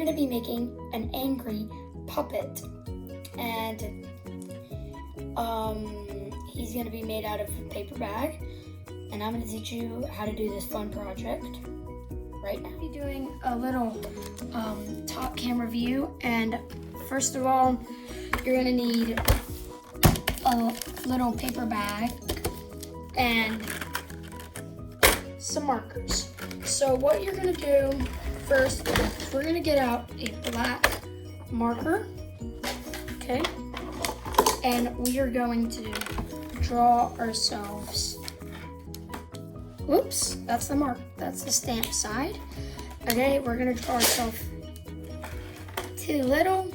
going to be making an angry puppet. And he's going to be made out of a paper bag. And I'm going to teach you how to do this fun project right now. I'll be doing a little top camera view. And first of all, you're going to need a little paper bag and some markers. So what you're gonna do first, we're gonna get out a black marker, okay? And we are going to draw ourselves, whoops, that's the mark, that's the stamp side. Okay, we're gonna draw ourselves two little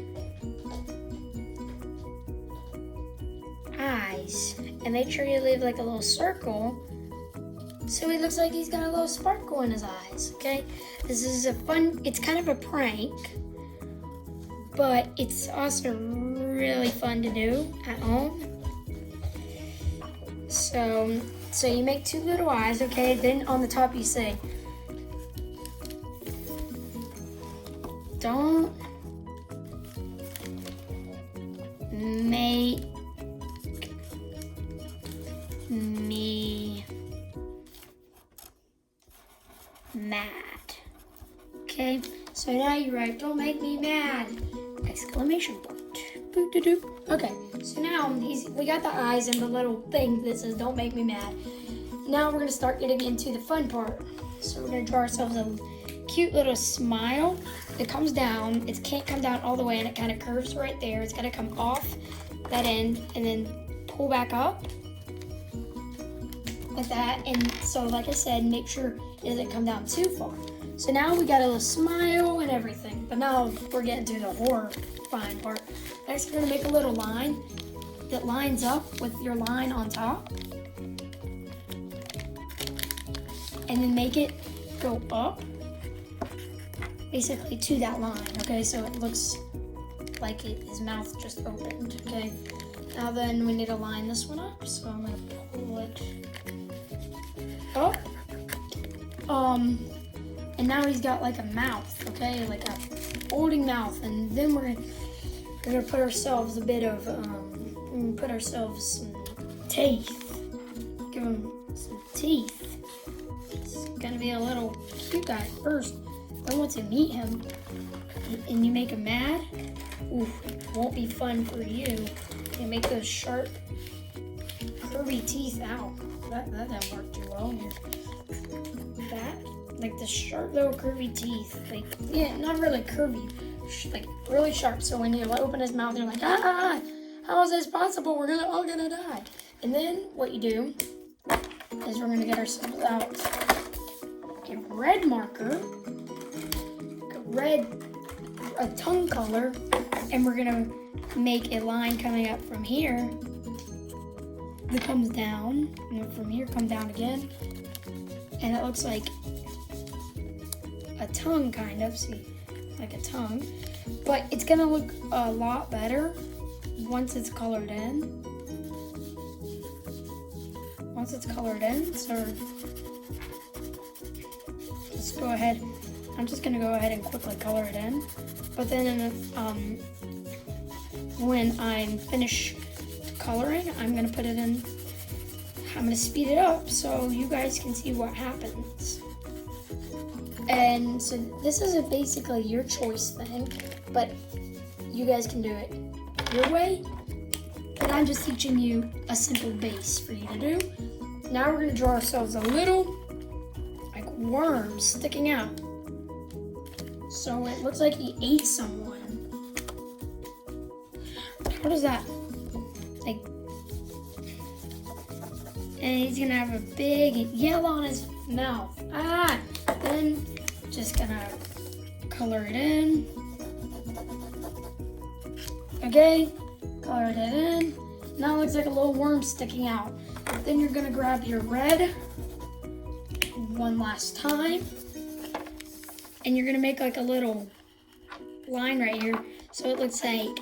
eyes. And make sure you leave like a little circle so he looks like he's got a little sparkle in his eyes, okay? This is a fun, it's kind of a prank, but it's also really fun to do at home. So you make two little eyes, okay? Then on the top you say, don't make me mad. Okay, so now you write, don't make me mad! Exclamation point. Okay, so now we got the eyes and the little thing that says don't make me mad. Now we're gonna start getting into the fun part. So we're gonna draw ourselves a cute little smile that comes down. It can't come down all the way and it kind of curves right there. It's gonna come off that end and then pull back up like that. And so like I said, make sure it doesn't come down too far. So now we got a little smile and everything, but now we're getting to the horrifying part. Next we're gonna make a little line that lines up with your line on top. And then make it go up, basically to that line, okay? So it looks like his mouth just opened, okay? Now then we need to line this one up, so I'm gonna pull it up. And now he's got like a mouth, okay? Like a holding mouth. And then we're gonna put ourselves a bit of, put ourselves some teeth. Give him some teeth. He's gonna be a little cute guy first. Then once you meet him and you make him mad, ooh, it won't be fun for you. You make those sharp, curvy teeth out. That didn't work too well here. That, like the sharp little curvy teeth, like, yeah, not really curvy, like really sharp. So when you open his mouth, you're like, ah, how is this possible? We're all gonna die. And then what you do is we're gonna get ourselves out a red marker, a tongue color, and we're gonna make a line coming up from here that comes down, and from here come down again, and it looks like a tongue kind of, see, like a tongue, but it's gonna look a lot better once it's colored in. So let's go ahead. I'm just gonna go ahead and quickly color it in, but then when I'm finished coloring, I'm gonna put it in. I'm gonna speed it up so you guys can see what happens. And so this is basically your choice thing, but you guys can do it your way. But I'm just teaching you a simple base for you to do. Now we're gonna draw ourselves a little like worm sticking out. So it looks like he ate someone. What is that? Like, and he's gonna have a big yell on his mouth. Then just gonna color it in. Okay, colored it in. Now it looks like a little worm sticking out. Then you're gonna grab your red one last time, and you're gonna make like a little line right here, so it looks like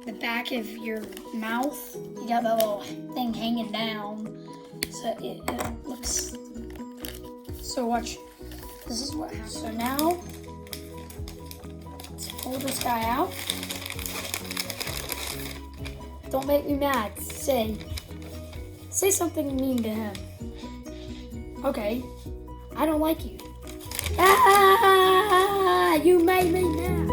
the back of your mouth. You got that little thing hanging down, so it looks. So watch. This is what happens. So now pull this guy out. Don't make me mad. Say something mean to him. Okay. I don't like you. Ah! You made me mad.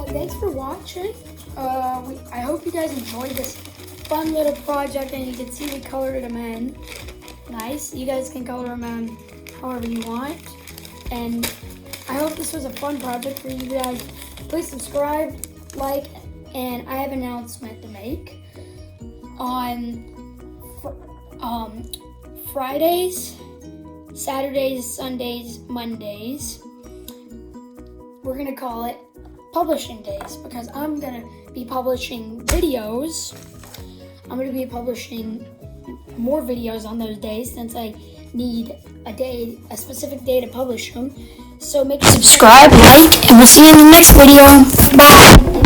Thanks for watching. I hope you guys enjoyed this fun little project, and you can see we colored them in. Nice. You guys can color them in however you want. And I hope this was a fun project for you guys. Please subscribe, like, and I have an announcement to make. On Fridays, Saturdays, Sundays, Mondays, we're gonna call it publishing days, because I'm gonna be publishing videos. I'm gonna be publishing more videos on those days, since I need a specific day to publish them. So make sure to subscribe, like, and we'll see you in the next video. Bye.